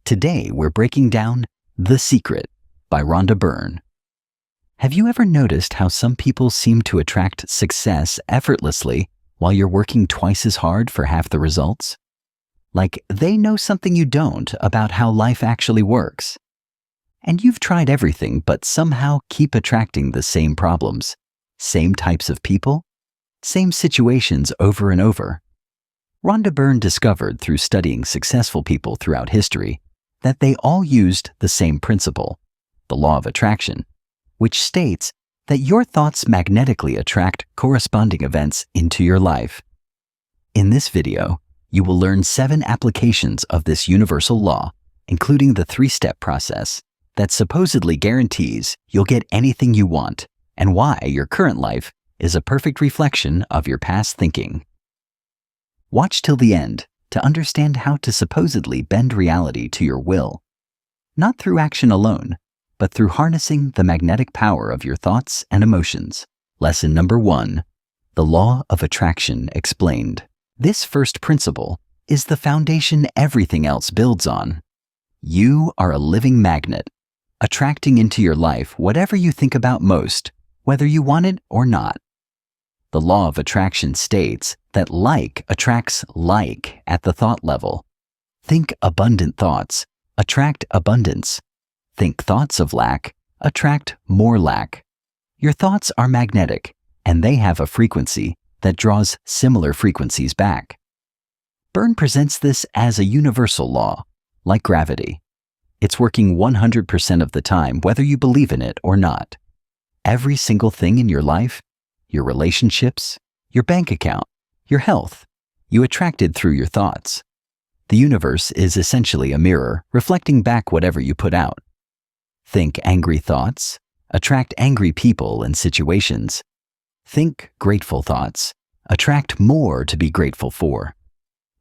Today, we're breaking down The Secret by Rhonda Byrne. Have you ever noticed how some people seem to attract success effortlessly while you're working twice as hard for half the results? Like they know something you don't about how life actually works. And you've tried everything but somehow keep attracting the same problems, same types of people, same situations over and over. Rhonda Byrne discovered through studying successful people throughout history that they all used the same principle, the law of attraction, which states that your thoughts magnetically attract corresponding events into your life. In this video, you will learn 7 applications of this universal law, including the 3-step process that supposedly guarantees you'll get anything you want, and why your current life is a perfect reflection of your past thinking. Watch till the end to understand how to supposedly bend reality to your will, not through action alone, but through harnessing the magnetic power of your thoughts and emotions. Lesson number 1, the law of attraction explained. This first principle is the foundation everything else builds on. You are a living magnet, attracting into your life whatever you think about most, whether you want it or not. The law of attraction states that like attracts like at the thought level. Think abundant thoughts, attract abundance. Think thoughts of lack, attract more lack. Your thoughts are magnetic, and they have a frequency that draws similar frequencies back. Byrne presents this as a universal law, like gravity. It's working 100% of the time whether you believe in it or not. Every single thing in your life, your relationships, your bank account, your health, you attracted through your thoughts. The universe is essentially a mirror reflecting back whatever you put out. Think angry thoughts, attract angry people and situations. Think grateful thoughts, attract more to be grateful for.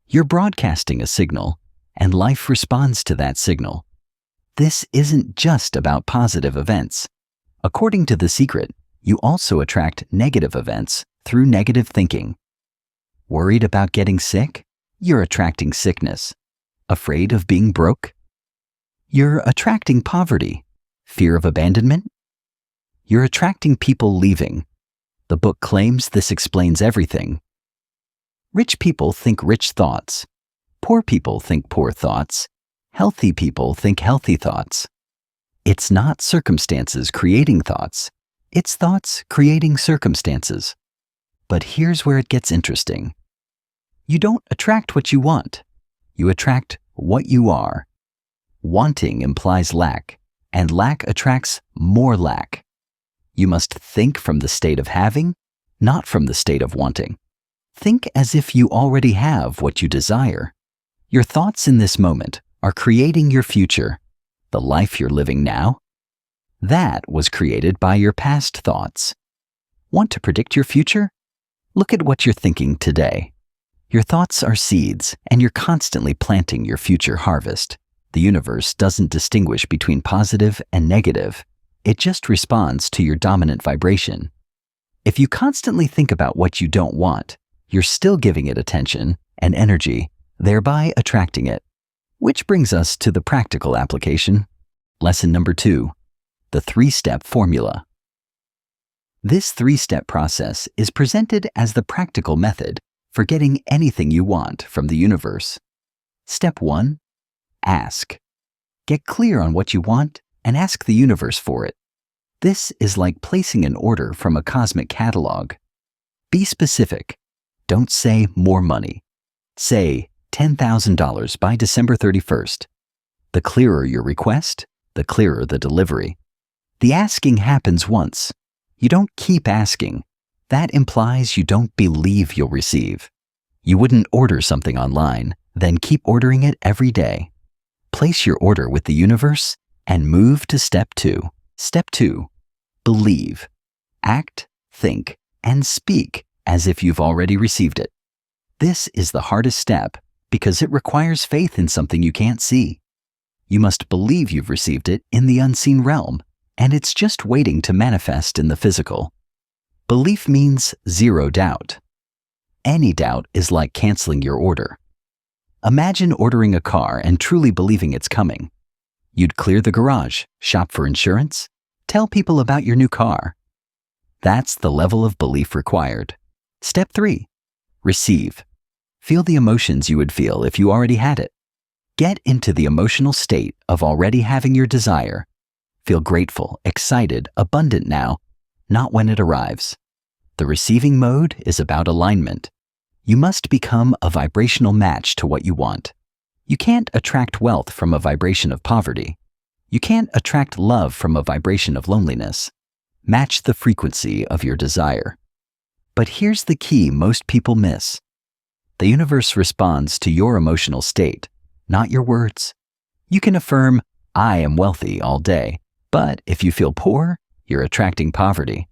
You're broadcasting a signal, and life responds to that signal. This isn't just about positive events. According to The Secret, you also attract negative events through negative thinking. Worried about getting sick? You're attracting sickness. Afraid of being broke? You're attracting poverty. Fear of abandonment? You're attracting people leaving. The book claims this explains everything. Rich people think rich thoughts. Poor people think poor thoughts. Healthy people think healthy thoughts. It's not circumstances creating thoughts. It's thoughts creating circumstances. But here's where it gets interesting. You don't attract what you want. You attract what you are. Wanting implies lack, and lack attracts more lack. You must think from the state of having, not from the state of wanting. Think as if you already have what you desire. Your thoughts in this moment are creating your future, the life you're living now. That was created by your past thoughts. Want to predict your future? Look at what you're thinking today. Your thoughts are seeds, and you're constantly planting your future harvest. The universe doesn't distinguish between positive and negative. It just responds to your dominant vibration. If you constantly think about what you don't want, you're still giving it attention and energy, thereby attracting it. Which brings us to the practical application. Lesson number 2, the 3-step formula. This 3-step process is presented as the practical method for getting anything you want from the universe. Step 1, ask. Get clear on what you want and ask the universe for it. This is like placing an order from a cosmic catalog. Be specific. Don't say more money. Say $10,000 by December 31st. The clearer your request, the clearer the delivery. The asking happens once. You don't keep asking. That implies you don't believe you'll receive. You wouldn't order something online, then keep ordering it every day. Place your order with the universe and move to step 2. Step 2, believe. Act, think, and speak as if you've already received it. This is the hardest step because it requires faith in something you can't see. You must believe you've received it in the unseen realm, and it's just waiting to manifest in the physical. Belief means zero doubt. Any doubt is like canceling your order. Imagine ordering a car and truly believing it's coming. You'd clear the garage, shop for insurance, tell people about your new car. That's the level of belief required. Step 3. Receive. Feel the emotions you would feel if you already had it. Get into the emotional state of already having your desire. Feel grateful, excited, abundant now, not when it arrives. The receiving mode is about alignment. You must become a vibrational match to what you want. You can't attract wealth from a vibration of poverty. You can't attract love from a vibration of loneliness. Match the frequency of your desire. But here's the key most people miss. The universe responds to your emotional state, not your words. You can affirm, "I am wealthy" all day, but if you feel poor, you're attracting poverty.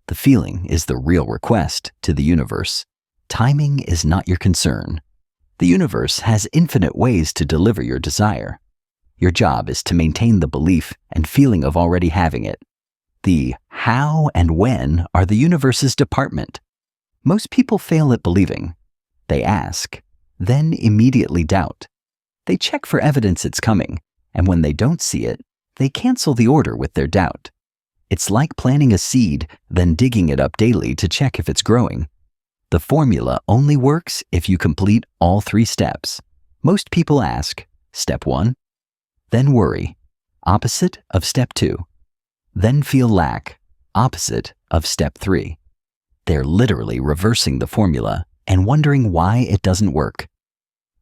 The feeling is the real request to the universe. Timing is not your concern. The universe has infinite ways to deliver your desire. Your job is to maintain the belief and feeling of already having it. The how and when are the universe's department. Most people fail at believing. They ask, then immediately doubt. They check for evidence it's coming, and when they don't see it, they cancel the order with their doubt. It's like planting a seed, then digging it up daily to check if it's growing. The formula only works if you complete all 3 steps. Most people ask, step 1, then worry, opposite of step 2, then feel lack, opposite of step 3. They're literally reversing the formula and wondering why it doesn't work.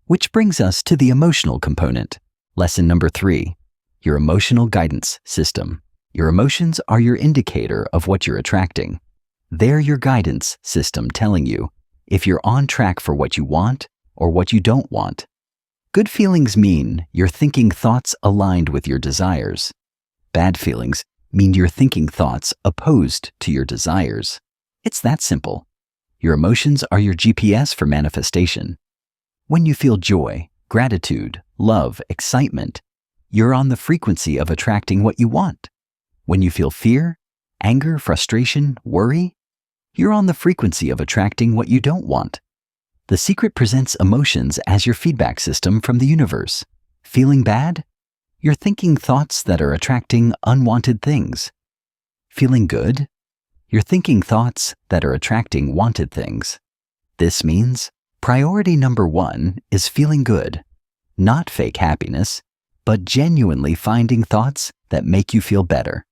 Which brings us to the emotional component. Lesson number 3, your emotional guidance system. Your emotions are your indicator of what you're attracting. They're your guidance system telling you if you're on track for what you want or what you don't want. Good feelings mean you're thinking thoughts aligned with your desires. Bad feelings mean you're thinking thoughts opposed to your desires. It's that simple. Your emotions are your GPS for manifestation. When you feel joy, gratitude, love, excitement, you're on the frequency of attracting what you want. When you feel fear, anger, frustration, worry, you're on the frequency of attracting what you don't want. The Secret presents emotions as your feedback system from the universe. Feeling bad? You're thinking thoughts that are attracting unwanted things. Feeling good? You're thinking thoughts that are attracting wanted things. This means priority number 1 is feeling good, not fake happiness, but genuinely finding thoughts that make you feel better.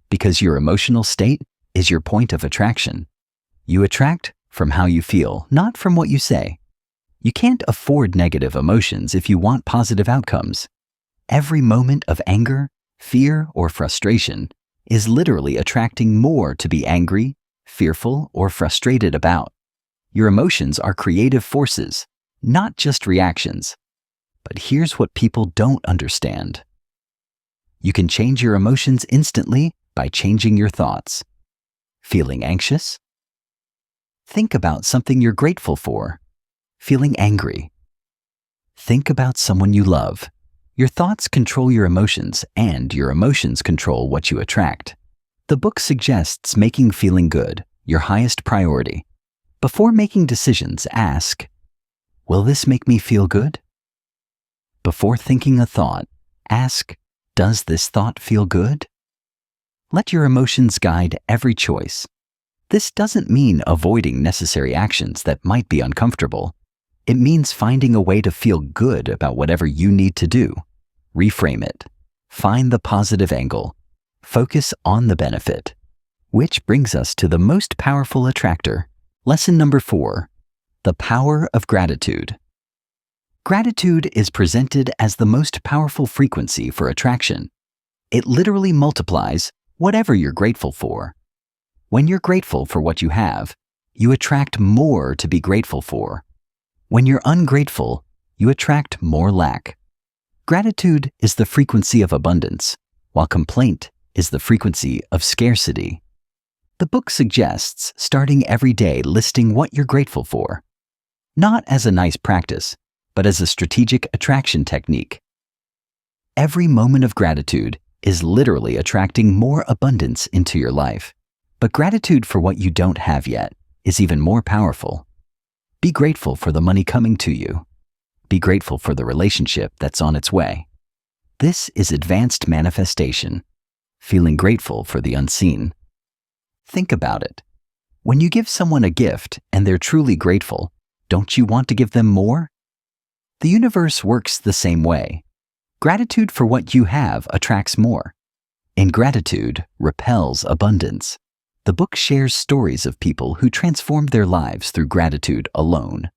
Because your emotional state is your point of attraction. You attract from how you feel, not from what you say. You can't afford negative emotions if you want positive outcomes. Every moment of anger, fear, or frustration is literally attracting more to be angry, fearful, or frustrated about. Your emotions are creative forces, not just reactions. But here's what people don't understand. You can change your emotions instantly by changing your thoughts. Feeling anxious? Think about something you're grateful for. Feeling angry? Think about someone you love. Your thoughts control your emotions, and your emotions control what you attract. The book suggests making feeling good your highest priority. Before making decisions, ask, will this make me feel good? Before thinking a thought, ask, does this thought feel good? Let your emotions guide every choice. This doesn't mean avoiding necessary actions that might be uncomfortable. It means finding a way to feel good about whatever you need to do. Reframe it. Find the positive angle. Focus on the benefit. Which brings us to the most powerful attractor. Lesson number 4, the power of gratitude. Gratitude is presented as the most powerful frequency for attraction. It literally multiplies whatever you're grateful for. When you're grateful for what you have, you attract more to be grateful for. When you're ungrateful, you attract more lack. Gratitude is the frequency of abundance, while complaint is the frequency of scarcity. The book suggests starting every day listing what you're grateful for, not as a nice practice, but as a strategic attraction technique. Every moment of gratitude is literally attracting more abundance into your life. But gratitude for what you don't have yet is even more powerful. Be grateful for the money coming to you. Be grateful for the relationship that's on its way. This is advanced manifestation, feeling grateful for the unseen. Think about it. When you give someone a gift and they're truly grateful, don't you want to give them more? The universe works the same way. Gratitude for what you have attracts more. Ingratitude repels abundance. The book shares stories of people who transformed their lives through gratitude alone.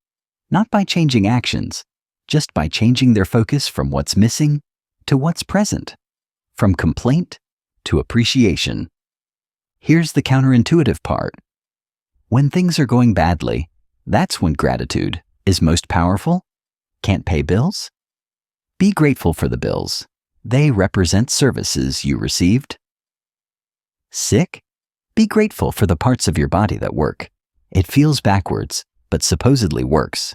Not by changing actions, just by changing their focus from what's missing to what's present, from complaint to appreciation. Here's the counterintuitive part. When things are going badly, that's when gratitude is most powerful. Can't pay bills? Be grateful for the bills. They represent services you received. Sick? Be grateful for the parts of your body that work. It feels backwards, but supposedly works.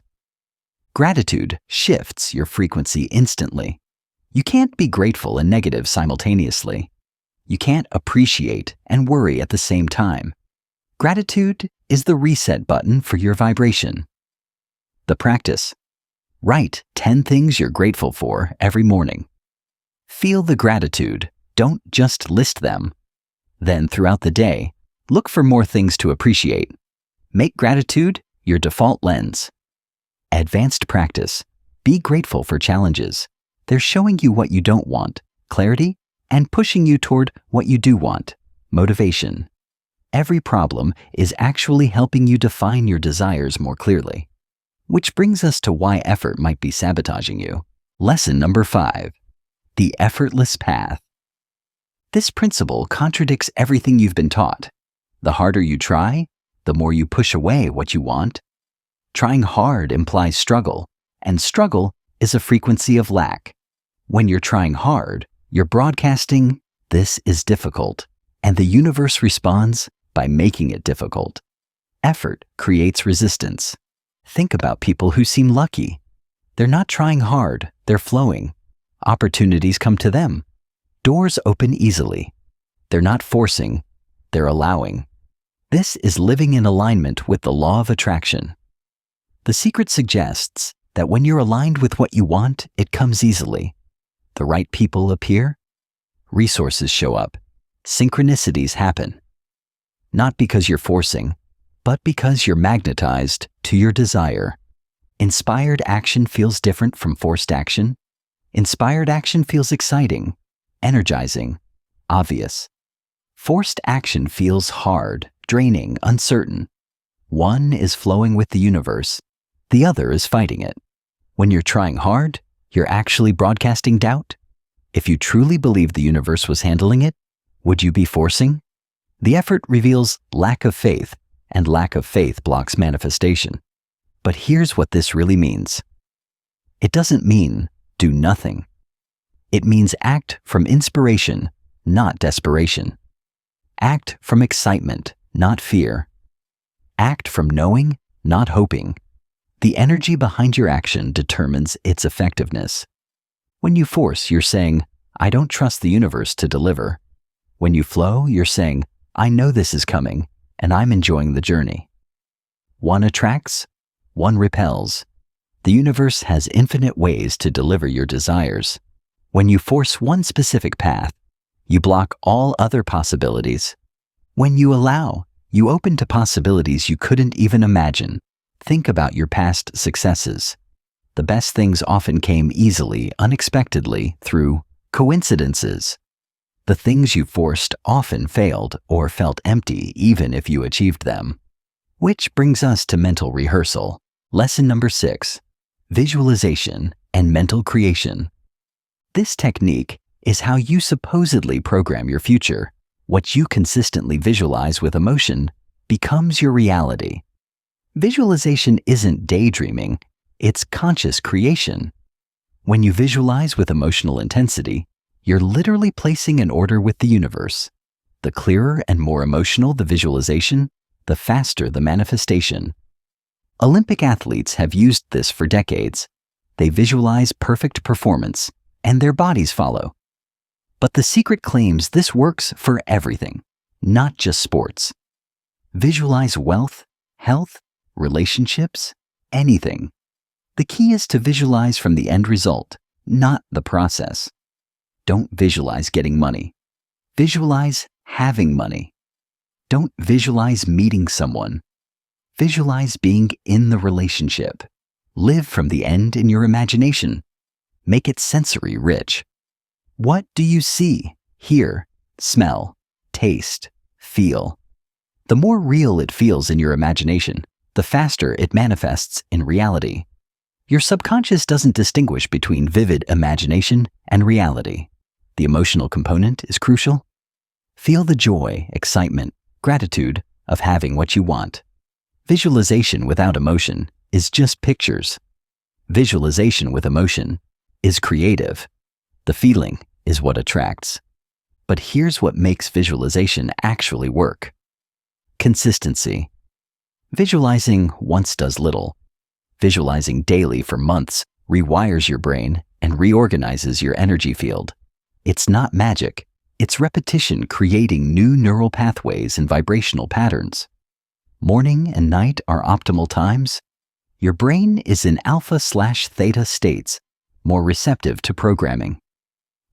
Gratitude shifts your frequency instantly. You can't be grateful and negative simultaneously. You can't appreciate and worry at the same time. Gratitude is the reset button for your vibration. The practice. Write 10 things you're grateful for every morning. Feel the gratitude, don't just list them. Then throughout the day, look for more things to appreciate. Make gratitude your default lens. Advanced practice. Be grateful for challenges. They're showing you what you don't want, clarity, and pushing you toward what you do want, motivation. Every problem is actually helping you define your desires more clearly. Which brings us to why effort might be sabotaging you. Lesson number 5. The effortless path. This principle contradicts everything you've been taught. The harder you try, the more you push away what you want. Trying hard implies struggle, and struggle is a frequency of lack. When you're trying hard, you're broadcasting, "This is difficult," and the universe responds by making it difficult. Effort creates resistance. Think about people who seem lucky. They're not trying hard, they're flowing. Opportunities come to them. Doors open easily. They're not forcing, they're allowing. This is living in alignment with the law of attraction. The secret suggests that when you're aligned with what you want, it comes easily. The right people appear, resources show up, synchronicities happen. Not because you're forcing, but because you're magnetized to your desire. Inspired action feels different from forced action. Inspired action feels exciting, energizing, obvious. Forced action feels hard, draining, uncertain. One is flowing with the universe, the other is fighting it. When you're trying hard, you're actually broadcasting doubt. If you truly believed the universe was handling it, would you be forcing? The effort reveals lack of faith, and lack of faith blocks manifestation. But here's what this really means. It doesn't mean do nothing. It means act from inspiration, not desperation. Act from excitement, not fear. Act from knowing, not hoping. The energy behind your action determines its effectiveness. When you force, you're saying, "I don't trust the universe to deliver." When you flow, you're saying, "I know this is coming, and I'm enjoying the journey." One attracts, one repels. The universe has infinite ways to deliver your desires. When you force one specific path, you block all other possibilities. When you allow, you open to possibilities you couldn't even imagine. Think about your past successes. The best things often came easily, unexpectedly, through coincidences. The things you forced often failed or felt empty even if you achieved them. Which brings us to mental rehearsal. Lesson number 6. Visualization and mental creation. This technique is how you supposedly program your future. What you consistently visualize with emotion becomes your reality. Visualization isn't daydreaming, it's conscious creation. When you visualize with emotional intensity, you're literally placing an order with the universe. The clearer and more emotional the visualization, the faster the manifestation. Olympic athletes have used this for decades. They visualize perfect performance, and their bodies follow. But the secret claims this works for everything, not just sports. Visualize wealth, health, relationships, anything. The key is to visualize from the end result, not the process. Don't visualize getting money. Visualize having money. Don't visualize meeting someone. Visualize being in the relationship. Live from the end in your imagination. Make it sensory rich. What do you see, hear, smell, taste, feel? The more real it feels in your imagination, the faster it manifests in reality. Your subconscious doesn't distinguish between vivid imagination and reality. The emotional component is crucial. Feel the joy, excitement, gratitude of having what you want. Visualization without emotion is just pictures. Visualization with emotion is creative. The feeling is what attracts. But here's what makes visualization actually work. Consistency. Visualizing once does little. Visualizing daily for months rewires your brain and reorganizes your energy field. It's not magic. It's repetition creating new neural pathways and vibrational patterns. Morning and night are optimal times. Your brain is in alpha/theta states, more receptive to programming.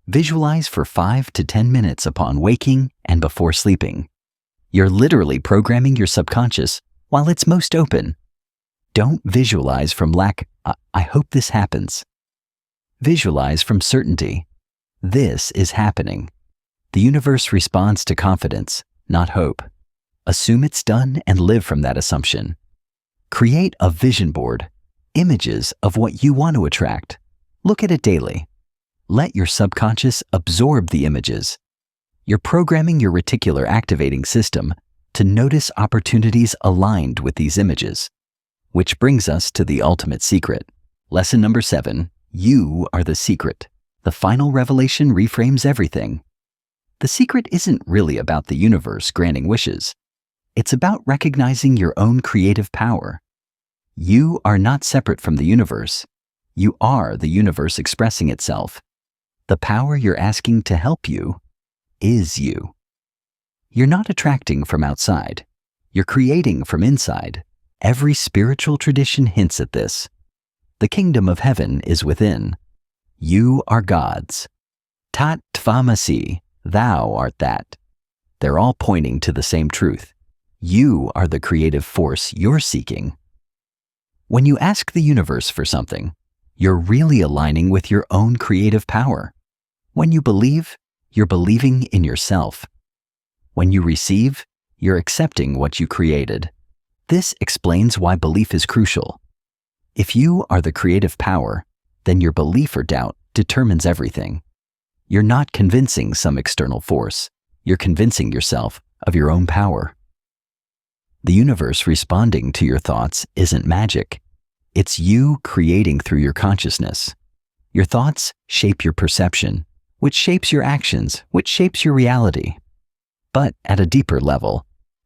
Visualize for 5 to 10 minutes upon waking and before sleeping. You're literally programming your subconscious while it's most open. Don't visualize from lack, I hope this happens. Visualize from certainty. This is happening. The universe responds to confidence, not hope. Assume it's done and live from that assumption. Create a vision board, images of what you want to attract. Look at it daily. Let your subconscious absorb the images. You're programming your reticular activating system to notice opportunities aligned with these images. Which brings us to the ultimate secret. Lesson number 7, you are the secret. The final revelation reframes everything. The secret isn't really about the universe granting wishes. It's about recognizing your own creative power. You are not separate from the universe. You are the universe expressing itself. The power you're asking to help you is you. You're not attracting from outside. You're creating from inside. Every spiritual tradition hints at this. The kingdom of heaven is within. You are God's. Tat tvamasi, thou art that. They're all pointing to the same truth. You are the creative force you're seeking. When you ask the universe for something, you're really aligning with your own creative power. When you believe, you're believing in yourself. When you receive, you're accepting what you created. This explains why belief is crucial. If you are the creative power, then your belief or doubt determines everything. You're not convincing some external force. You're convincing yourself of your own power. The universe responding to your thoughts isn't magic. It's you creating through your consciousness. Your thoughts shape your perception, which shapes your actions, which shapes your reality. But at a deeper level,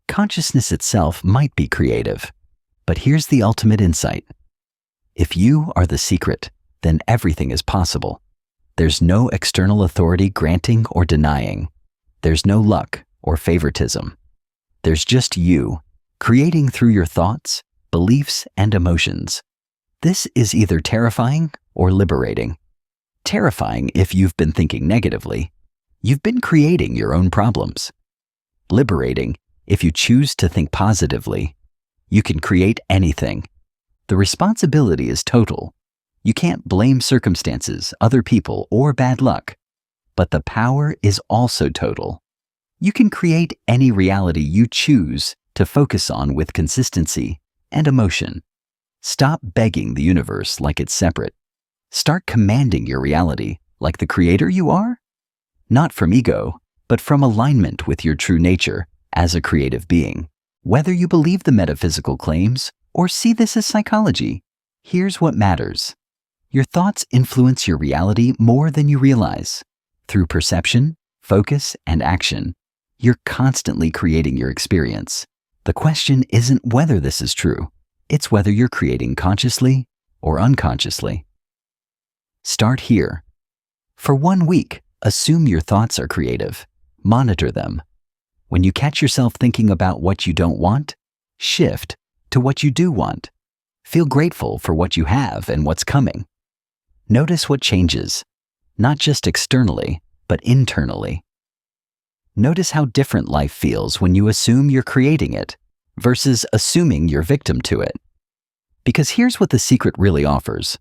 consciousness itself might be creative. But here's the ultimate insight. If you are the secret, then everything is possible. There's no external authority granting or denying. There's no luck or favoritism. There's just you, creating through your thoughts, beliefs, and emotions. This is either terrifying or liberating. Terrifying if you've been thinking negatively. You've been creating your own problems. Liberating if you choose to think positively. You can create anything. The responsibility is total. You can't blame circumstances, other people, or bad luck. But the power is also total. You can create any reality you choose to focus on with consistency and emotion. Stop begging the universe like it's separate. Start commanding your reality like the creator you are. Not from ego, but from alignment with your true nature as a creative being. Whether you believe the metaphysical claims or see this as psychology, here's what matters. Your thoughts influence your reality more than you realize. Through perception, focus, and action, you're constantly creating your experience. The question isn't whether this is true. It's whether you're creating consciously or unconsciously. Start here. For 1 week, assume your thoughts are creative. Monitor them. When you catch yourself thinking about what you don't want, shift to what you do want. Feel grateful for what you have and what's coming. Notice what changes, not just externally, but internally. Notice how different life feels when you assume you're creating it versus assuming you're victim to it. Because here's what The Secret really offers: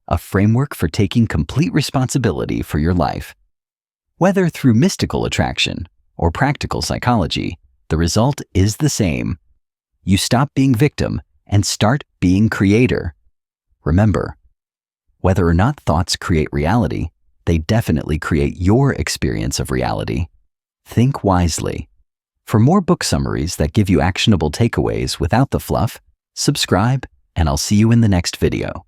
a framework for taking complete responsibility for your life. Whether through mystical attraction or practical psychology, the result is the same. You stop being victim and start being creator. Remember, whether or not thoughts create reality, they definitely create your experience of reality. Think wisely. For more book summaries that give you actionable takeaways without the fluff, subscribe, and I'll see you in the next video.